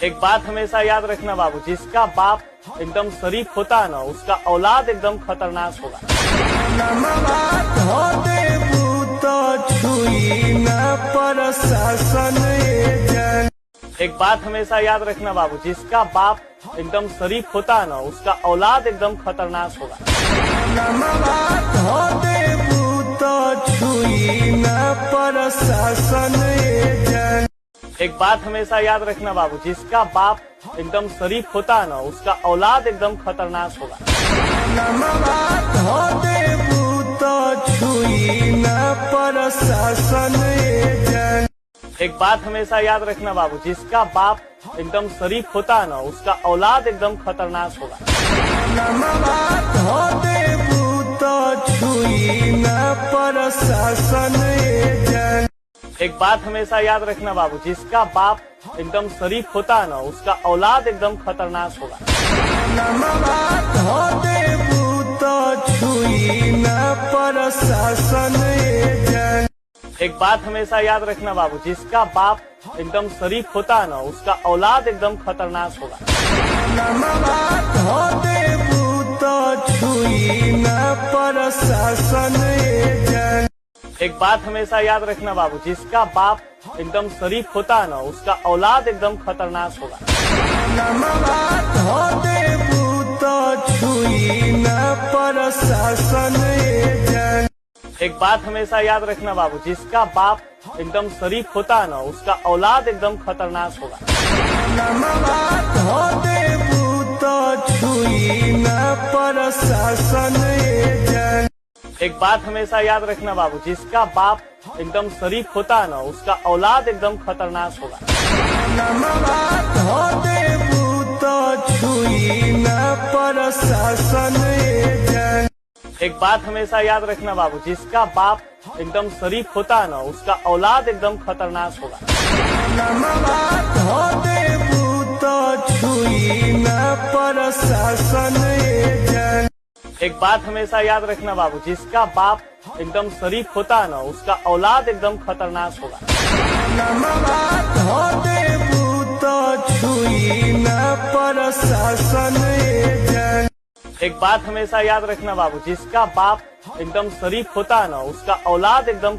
एक बात हमेशा याद रखना बाबू, जिसका बाप एकदम शरीफ होता है ना, उसका औलाद एकदम खतरनाक होगा। एक बात हमेशा याद रखना बाबू, जिसका बाप एकदम शरीफ होता है ना, उसका औलाद एकदम खतरनाक होगा। एक बात हमेशा याद रखना बाबू, जिसका बाप एकदम शरीफ होता है ना, उसका औलाद एकदम खतरनाक होगा। एक बात हमेशा याद रखना बाबू, जिसका बाप एकदम शरीफ होता है ना, उसका औलाद एकदम खतरनाक होगा। एक बात हमेशा याद रखना बाबू, जिसका बाप एकदम शरीफ होता है ना, उसका औलाद एकदम खतरनाक होगा। एक बात हमेशा याद रखना बाबू, जिसका बाप एकदम शरीफ होता है ना, उसका औलाद एकदम खतरनाक होगा। एक बात हमेशा याद रखना बाबू, जिसका बाप एकदम शरीफ होता है ना, उसका औलाद एकदम खतरनाक होगा। एक बात हमेशा याद रखना बाबू, जिसका बाप एकदम शरीफ होता है ना, उसका औलाद एकदम खतरनाक होगा। एक बात हमेशा याद रखना बाबू, जिसका बाप एकदम शरीफ होता है ना, उसका औलाद एकदम खतरनाक होगा। एक बात हमेशा याद रखना बाबू, जिसका बाप एकदम शरीफ होता है ना, उसका औलाद एकदम खतरनाक होगा। एक बात हमेशा याद रखना बाबू, जिसका बाप एकदम शरीफ होता है ना, उसका औलाद एकदम खतरनाक होगा। एक बात हमेशा याद रखना बाबू, जिसका बाप एकदम शरीफ होता है ना, उसका औलाद एकदम